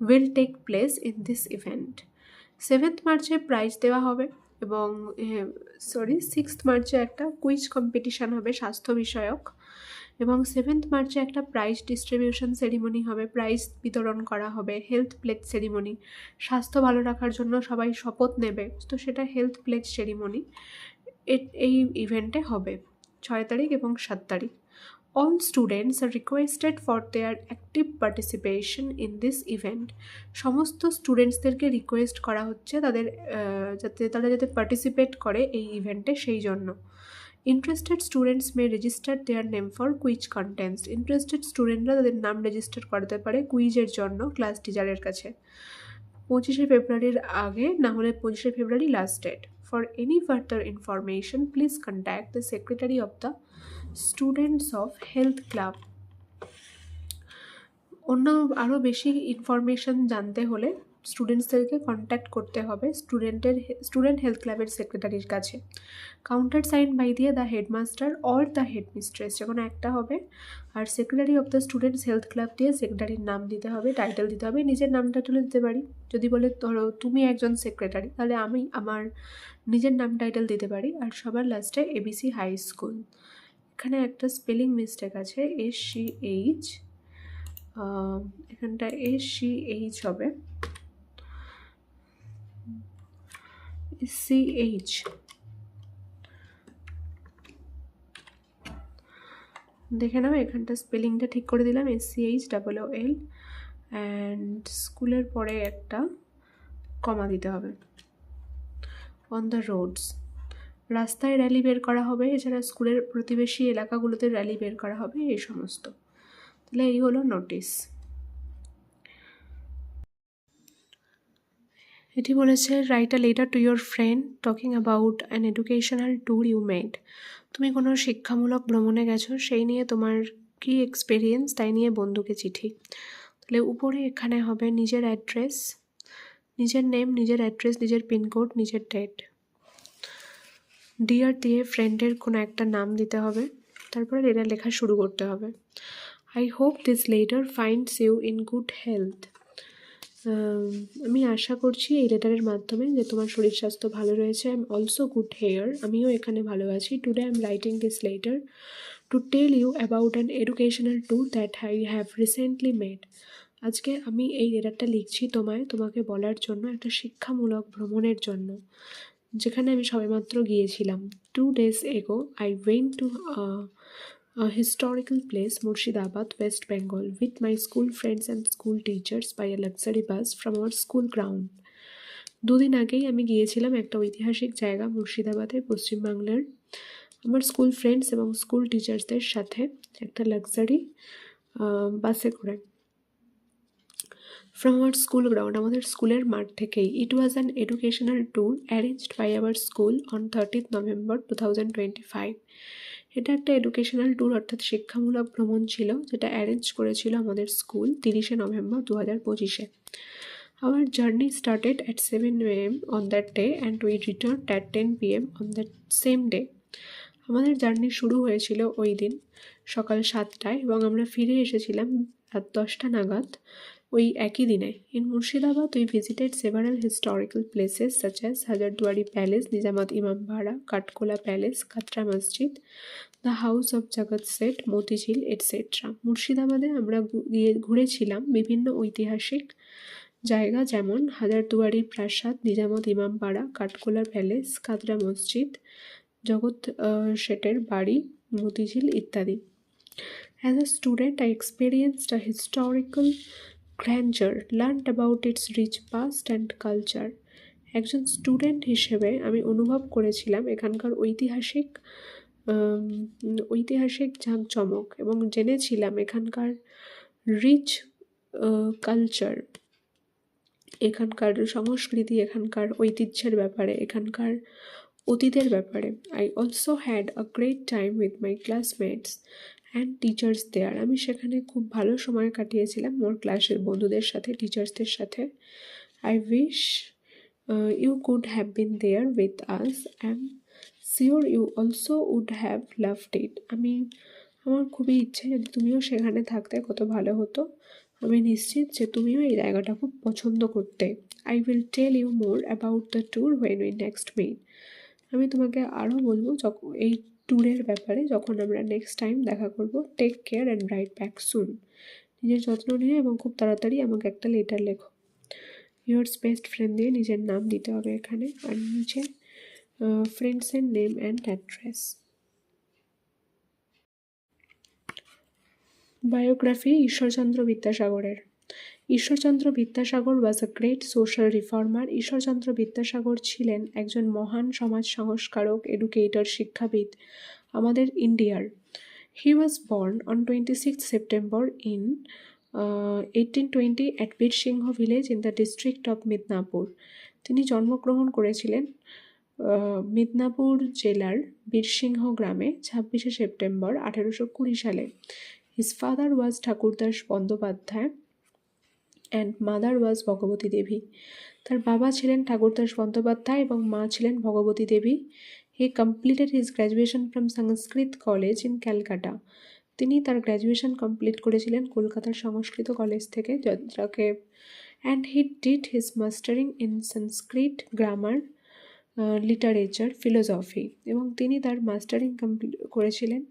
will take place in this event. 7th মার্চে প্রাইজ দেওয়া হবে, এবং 6th মার্চে একটা কুইজ কম্পিটিশান হবে স্বাস্থ্য বিষয়ক, এবং 7th মার্চে একটা প্রাইজ ডিস্ট্রিবিউশন সেরিমনি হবে, প্রাইজ বিতরণ করা হবে, হেলথ প্লেজ সেরিমনি, স্বাস্থ্য ভালো রাখার জন্য সবাই শপথ নেবে, তো সেটা হেলথ প্লেজ সেরিমনি এই ইভেন্টে হবে 6 তারিখ এবং 7 তারিখ। All students are requested for their active participation in this event. সমস্ত স্টুডেন্টসদেরকে রিকোয়েস্ট করা হচ্ছে তাদের যাতে পার্টিসিপেট করে এই ইভেন্টে, সেই জন্য। Interested students May register there name for quiz contest. Interested স্টুডেন্টরা তাদের নাম রেজিস্টার করতে পারে কুইজের জন্য ক্লাস টিচারের কাছে 25শে ফেব্রুয়ারির আগে, না হলে 25শে ফেব্রুয়ারি last date. For any further information please contact the secretary of the students of health club. অন্য আরও বেশি ইনফরমেশন জানতে হলে স্টুডেন্টসদেরকে কন্ট্যাক্ট করতে হবে স্টুডেন্ট হেলথ ক্লাবের সেক্রেটারির কাছে। কাউন্টার সাইন বাই দিয়ে the headmaster or the headmistress, যখন একটা হবে। আর secretary of the students health club দিয়ে সেক্রেটারির নাম দিতে হবে, টাইটেল দিতে হবে, নিজের নামটা তুলে দিতে পারি। যদি বলে ধরো তুমি একজন সেক্রেটারি, তাহলে আমি আমার নিজের নাম টাইটেল দিতে পারি। আর সবার লাস্টে ABC হাই স্কুল। এখানে একটা স্পেলিং মিস্টেক আছে, SCH, এখানটা SCH হবে, CH। দেখে নাও, এখানটা স্পেলিংটা ঠিক করে দিলাম, SCHOOL, অ্যান্ড স্কুলের পরে একটা কমা দিতে হবে। অন দ্য রোডস, রাস্তায় র্যালি বের করা হবে, এছাড়া স্কুলের প্রতিবেশী এলাকাগুলোতে র্যালি বের করা হবে, এই সমস্ত। তাহলে এই হলো নোটিশ। এটি বলেছে write a letter to your friend talking about an educational tour you made. তুমি কোনো শিক্ষামূলক ভ্রমণে গেছো, সেই নিয়ে তোমার কী এক্সপিরিয়েন্স তাই নিয়ে বন্ধুকে চিঠি। তাহলে উপরে এখানে হবে নিজের অ্যাড্রেস, নিজের নেম, নিজের অ্যাড্রেস, নিজের পিনকোড, নিজের ডেট। ডিয়ার দিয়ে ফ্রেন্ডের কোনো একটা নাম দিতে হবে, তারপরে এটা লেখা শুরু করতে হবে। I hope this letter finds you in good health. আমি আশা করছি এই লেটারের মাধ্যমে যে তোমার শরীর স্বাস্থ্য ভালো রয়েছে। I am also good here, আমিও এখানে ভালো আছি। Today I am writing this letter to tell you about an educational tour that I have recently made. আজকে আমি এই লেটারটা লিখছি তোমাকে বলার জন্য একটা শিক্ষামূলক ভ্রমণের জন্য, যেখানে আমি সবেমাত্র গিয়েছিলাম। 2 days ago I went to a historical place, Murshidabad, West Bengal, with my school friends and school teachers by a luxury bus from our school ground. 2 দিন আগেই আমি গিয়েছিলাম একটা ঐতিহাসিক জায়গা মুর্শিদাবাদে, পশ্চিমবাংলার, আমার স্কুল ফ্রেন্ডস এবং স্কুল টিচার্সদের সাথে একটা লাক্সারি বাসে করে। ফ্রম আওয়ার স্কুল গ্রাউন্ড, আমাদের স্কুলের মাঠ থেকেই। It was an educational tour arranged by our school on 30th November 2025। এটা একটা এডুকেশনাল ট্যুর অর্থাৎ শিক্ষামূলক ভ্রমণ ছিল, যেটা অ্যারেঞ্জ করেছিল আমাদের স্কুল 30শে নভেম্বর 2025-এ। Our journey started at 7 AM on that day and we returned at 10 PM on that same day. আমাদের জার্নি শুরু হয়েছিল ওই দিন সকাল 7টায় এবং আমরা ফিরে এসেছিলাম রাত 10টা নাগাদ ওই একই দিনে। In Murshidabad we visited several historical places such as Hazarduari Palace, Nizamat Imambara, Kathgola Palace, Katra Masjid, the house of Jagat Seth, Motijheel etcetera. মুর্শিদাবাদে আমরা ঘুরেছিলাম বিভিন্ন ঐতিহাসিক জায়গা, যেমন হাজারদুয়ারি প্রাসাদ, নিজামত ইমামবাড়া, কাঠকোলা প্যালেস, কাতরা মসজিদ, জগৎ শেঠের বাড়ি, মতিঝিল ইত্যাদি। As a student, I experienced a historical grandeur, learned about its rich past and culture. একজন স্টুডেন্ট হিসেবে আমি অনুভব করেছিলাম এখানকার ঐতিহাসিক জাঁকজমক এবং জেনেছিলাম এখানকার রিচ কালচার, এখানকার সংস্কৃতি, এখানকার ঐতিহ্যের ব্যাপারে, এখানকার অতীতের ব্যাপারে। I also had a great time with my classmates and teachers there. আমি সেখানে খুব ভালো সময় কাটিয়েছিলাম আমার ক্লাসের বন্ধুদের সাথে, টিচার্সদের সাথে। I wish you could have been there with us, I am sure you also would have loved it. আমার খুবই ইচ্ছে যদি তুমিও সেখানে থাকতে কত ভালো হতো। আমি নিশ্চিত যে তুমিও এই জায়গাটা খুব পছন্দ করতে। I will tell you more about the tour when we next meet. আমি তোমাকে আরও বলবো যখন এই ট্যুরের ব্যাপারে যখন আমরা নেক্সট টাইম দেখা করব। Take care and write back soon. নিজের যত্ন নিয়ে এবং খুব তাড়াতাড়ি আমাকে একটা লেটার লেখো। ইয়োর্স বেস্ট ফ্রেন্ড দিয়ে নিজের নাম দিতে হবে এখানে, আর নিচে ফ্রেন্ডসের name and address. Biography Ishwarchandra বিদ্যাসাগরের। Ishwarchandra Vidyasagar was a great social reformer. Ishwarchandra Vidyasagar ছিলেন একজন মহান সমাজ সংস্কারক, এডুকেটর, শিক্ষাবিদ আমাদের ইন্ডিয়ার। He was born on 26 September in 1820 at Birsingha village in the district of Midnapore. তিনি জন্মগ্রহণ করেছিলেন মিদনাপুর জেলার বীরসিংহ গ্রামে 26শে সেপ্টেম্বর 1820 সালে। His father was Thakurdas Bandyopadhyay and mother was Bhagabati Debi. তার বাবা ছিলেন ঠাকুরদাস বন্দ্যোপাধ্যায় এবং মা ছিলেন Bhagabati Debi. He completed his graduation from Sanskrit college in Calcutta. তিনি তার গ্র্যাজুয়েশন কমপ্লিট করেছিলেন কলকাতার সংস্কৃত কলেজ থেকে, যাকে and he did his mastering in Sanskrit grammar, literature, philosophy, এবং তিনি তার মাস্টারিং কমপ্লিট করেছিলেন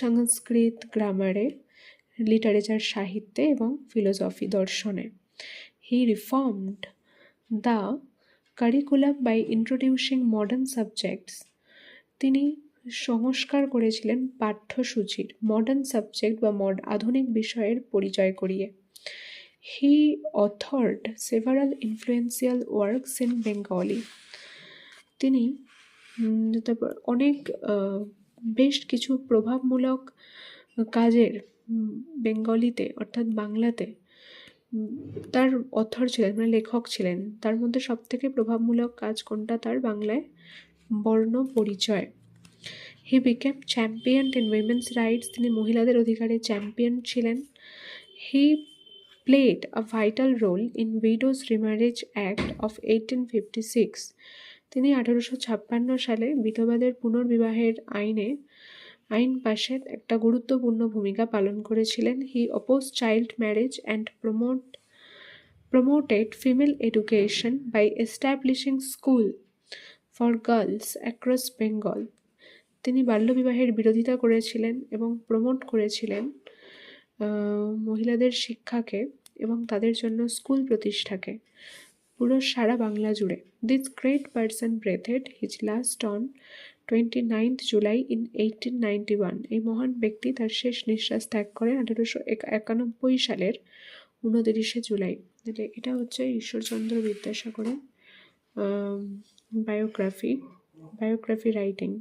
সংস্কৃত গ্রামারে, লিটারেচার সাহিত্যে এবং ফিলোসফি দর্শনে। He reformed the curriculum by introducing modern subjects. তিনি সংস্কার করেছিলেন পাঠ্যসূচির মডার্ন সাবজেক্ট বা আধুনিক বিষয়ের পরিচয় করিয়ে। He authored several influential works in Bengali. তিনি অনেক বেশ কিছু প্রভাবমূলক কাজের বেঙ্গলিতে অর্থাৎ বাংলাতে তার অথর ছিলেন, মানে লেখক ছিলেন। তার মধ্যে সবথেকে প্রভাবমূলক কাজ কোনটা? তার বাংলায় বর্ণ পরিচয়। He became champion in women's rights. তিনি মহিলাদের অধিকারের চ্যাম্পিয়ন ছিলেন। He played a vital role in widows remarriage act of 1856। তিনি 1856 সালে বিধবাদের পুনর্বিবাহের আইন পাশের একটা গুরুত্বপূর্ণ ভূমিকা পালন করেছিলেন। He oppose child marriage and promoted female education by establishing school for girls across Bengal. তিনি বাল্যবিবাহের বিরোধিতা করেছিলেন এবং প্রমোট করেছিলেন মহিলাদের শিক্ষাকে এবং তাদের জন্য স্কুল প্রতিষ্ঠাকে পুরো সারা বাংলা জুড়ে। This great person breathed his last on 29th July in 1891। এই মহান ব্যক্তি তার শেষ নিঃশ্বাস ত্যাগ করেন 1891 সালের 29শে জুলাই। এটা হচ্ছে ঈশ্বরচন্দ্র বিদ্যাসাগরের বায়োগ্রাফি রাইটিং।